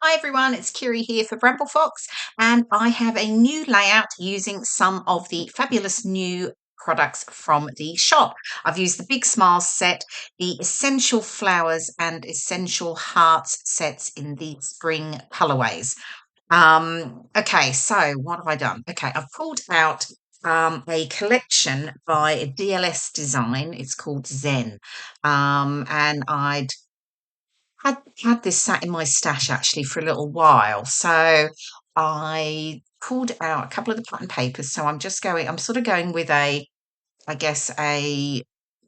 Hi everyone, it's Kirei here for Bramble Fox, and I have a new layout using some of the fabulous new products from the shop. I've used the Big Smiles set, the Essential Flowers and Essential Hearts sets in the spring colorways. Okay, so what have I done? Okay, I've pulled out a collection by DLS Design. It's called Zen. And I'd had this sat in my stash actually for a little while. So I pulled out a couple of the pattern papers. So I'm sort of going with I guess, a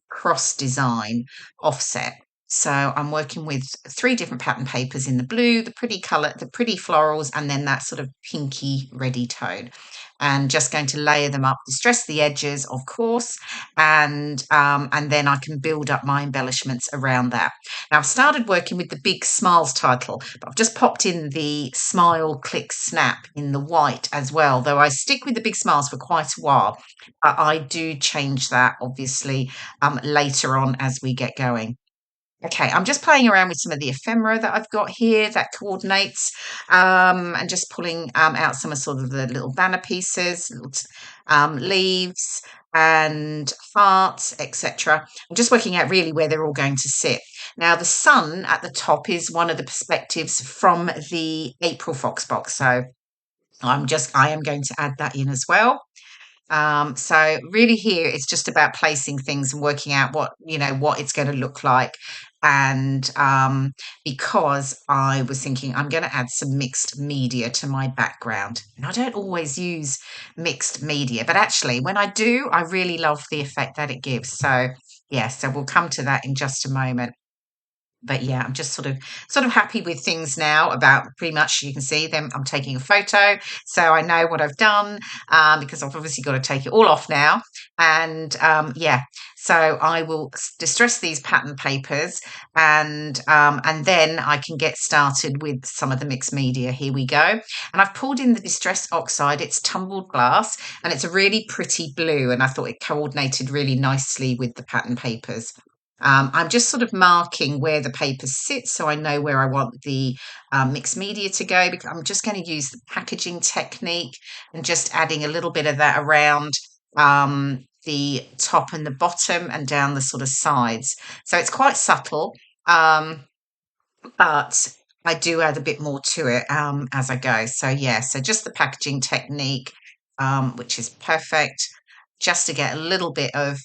cross design offset. So I'm working with three different pattern papers in the blue, the pretty colour, the pretty florals, and then that sort of pinky reddy tone. And just going to layer them up, distress the edges, of course, and then I can build up my embellishments around that. Now I've started working with the Big Smiles title, but I've just popped in the Smile Click Snap in the white as well. Though I stick with the Big Smiles for quite a while, but I do change that obviously later on as we get going. Okay, I'm just playing around with some of the ephemera that I've got here that coordinates, and just pulling out some of sort of the little banner pieces, little leaves and hearts, etc. I'm just working out really where they're all going to sit. Now, the sun at the top is one of the perspectives from the April Fox box, so I am going to add that in as well. So really here it's just about placing things and working out what it's going to look like. And because I was thinking I'm going to add some mixed media to my background. And I don't always use mixed media, but actually when I do, I really love the effect that it gives. So yeah, so we'll come to that in just a moment. But yeah, I'm just sort of happy with things now. About pretty much, you can see them. I'm taking a photo, so I know what I've done, because I've obviously got to take it all off now. And yeah, so I will distress these pattern papers, and then I can get started with some of the mixed media. Here we go. And I've pulled in the Distress Oxide. It's Tumbled Glass, and it's a really pretty blue. And I thought it coordinated really nicely with the pattern papers. I'm just sort of marking where the papers sit so I know where I want the mixed media to go, because I'm just going to use the packaging technique and just adding a little bit of that around the top and the bottom and down the sort of sides. So it's quite subtle, but I do add a bit more to it as I go. So yeah, so just the packaging technique, which is perfect, just to get a little bit of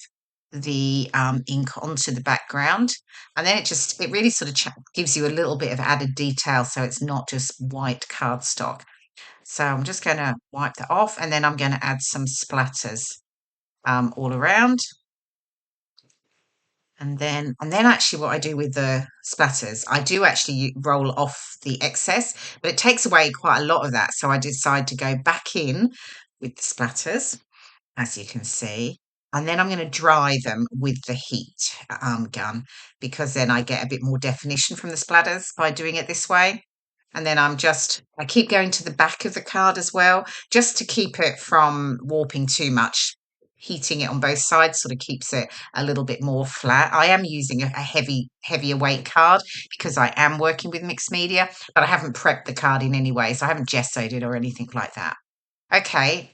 the ink onto the background, and then it really sort of gives you a little bit of added detail, so it's not just white cardstock. So I'm just going to wipe that off, and then I'm going to add some splatters all around. And then actually what I do with the splatters, I do actually roll off the excess, but it takes away quite a lot of that, so I decide to go back in with the splatters, as you can see. And then I'm going to dry them with the heat gun, because then I get a bit more definition from the splatters by doing it this way. And then I keep going to the back of the card as well, just to keep it from warping too much. Heating it on both sides sort of keeps it a little bit more flat. I am using a heavier weight card because I am working with mixed media, but I haven't prepped the card in any way, so I haven't gessoed it or anything like that. Okay,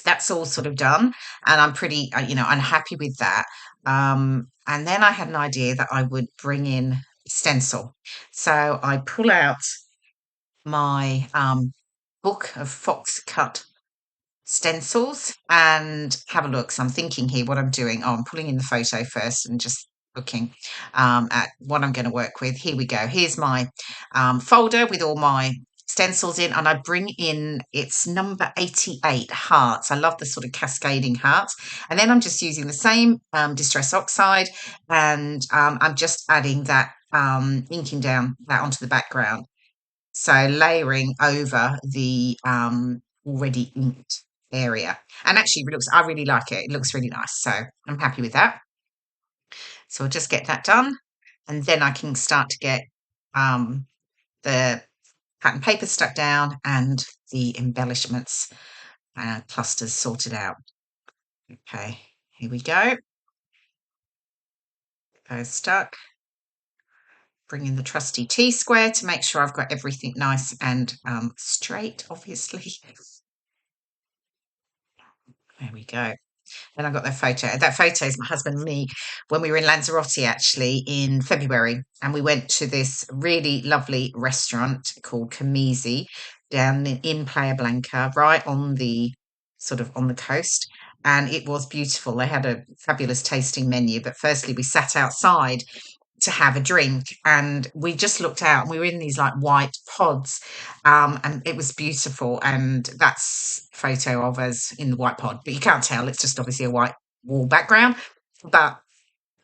that's all sort of done, and I'm pretty I'm happy with that. And then I had an idea that I would bring in stencil, so I pull out my book of fox cut stencils and have a look. So I'm thinking here what I'm doing. Oh, I'm pulling in the photo first and just looking at what I'm going to work with. Here we go. Here's my folder with all my stencils in, and I bring in, it's number 88, hearts. I love the sort of cascading hearts. And then I'm just using the same Distress Oxide, and I'm just adding that, inking down that onto the background. So layering over the already inked area. And actually I really like it. It looks really nice. So I'm happy with that. So I'll just get that done. And then I can start to get the pattern paper stuck down and the embellishments clusters sorted out. Okay, here we go. Those stuck. bring in the trusty T-square to make sure I've got everything nice and straight, obviously. There we go. And I got that photo. That photo is my husband and me when we were in Lanzarote actually in February. And we went to this really lovely restaurant called Camisi down in Playa Blanca, right on the sort of on the coast. And it was beautiful. They had a fabulous tasting menu. But firstly, we sat outside to have a drink and we just looked out and we were in these like white pods, and it was beautiful, and that's a photo of us in the white pod, but you can't tell, it's just obviously a white wall background. But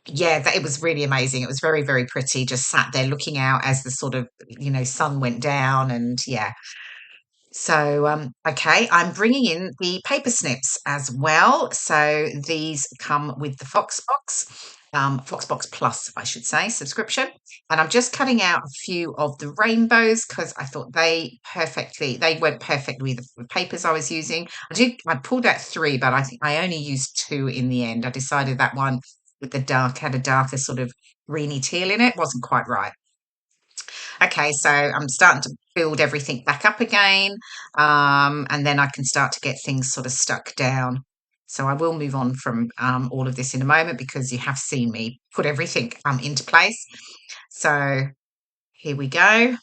yeah, it was really amazing. It was very, very pretty, just sat there looking out as the sort of, sun went down. And yeah, so, okay, I'm bringing in the paper snips as well. So these come with the Foxbox Plus, I should say, subscription. And I'm just cutting out a few of the rainbows because I thought they went perfectly with the papers I was using. I pulled out 3, but I think I only used 2 in the end. I decided that one with had a darker sort of greeny teal in it, wasn't quite right. Okay, so I'm starting to build everything back up again, and then I can start to get things sort of stuck down. So I will move on from all of this in a moment because you have seen me put everything into place. So here we go.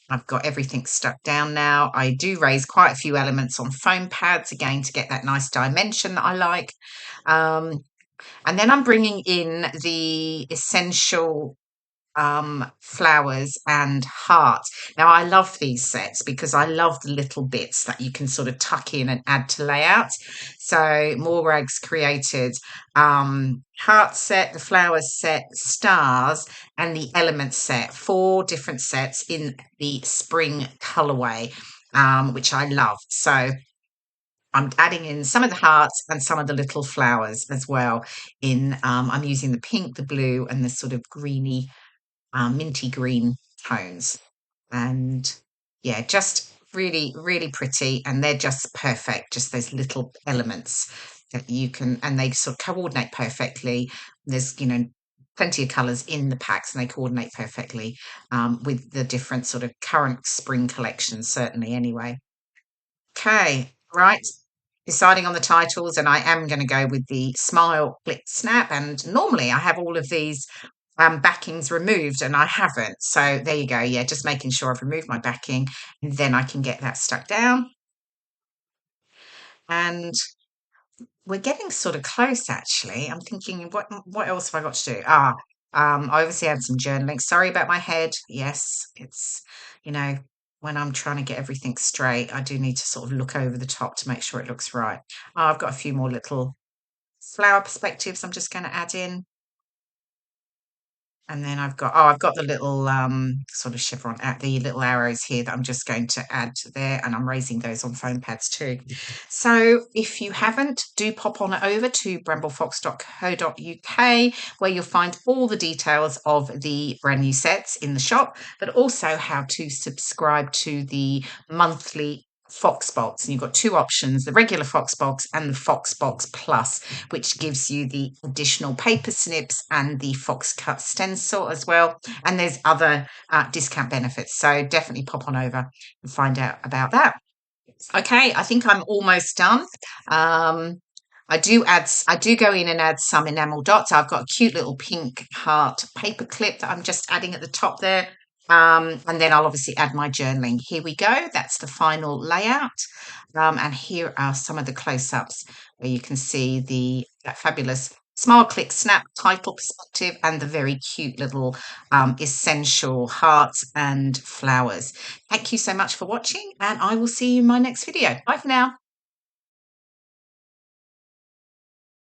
I've got everything stuck down now. I do raise quite a few elements on foam pads again to get that nice dimension that I like. And then I'm bringing in the essential flowers and hearts. Now, I love these sets because I love the little bits that you can sort of tuck in and add to layout. So Morag's created heart set, the flowers set, stars, and the element set, 4 different sets in the spring colorway, which I love. So I'm adding in some of the hearts and some of the little flowers as well. I'm using the pink, the blue, and the sort of greeny minty green tones. And yeah, just really, really pretty. And they're just perfect, just those little elements that you can, and they sort of coordinate perfectly. There's, plenty of colours in the packs and they coordinate perfectly with the different sort of current spring collections, certainly anyway. Okay, right. Deciding on the titles, and I am going to go with the Smile, Click, Snap. And normally I have all of these backings removed, and I haven't. So there you go. Yeah, just making sure I've removed my backing, and then I can get that stuck down. And we're getting sort of close, actually. I'm thinking, what else have I got to do? I obviously had some journaling. Sorry about my head. Yes, it's, you know, when I'm trying to get everything straight, I do need to sort of look over the top to make sure it looks right. I've got a few more little flower perspectives I'm just going to add in. And then I've got the little sort of chevron at the little arrows here that I'm just going to add to there, and I'm raising those on foam pads too. So if you haven't, do pop on over to bramblefox.co.uk where you'll find all the details of the brand new sets in the shop, but also how to subscribe to the monthly Foxbox. And you've got 2 options, the regular Foxbox and the Foxbox Plus, which gives you the additional paper snips and the Fox Cut stencil as well. And there's other discount benefits. So definitely pop on over and find out about that. Okay, I think I'm almost done. I do go in and add some enamel dots. I've got a cute little pink heart paper clip that I'm just adding at the top there. And then I'll obviously add my journaling. Here we go. That's the final layout. And here are some of the close-ups where you can see that fabulous Smile, Click, Snap title perspective and the very cute little essential hearts and flowers. Thank you so much for watching, and I will see you in my next video. Bye for now.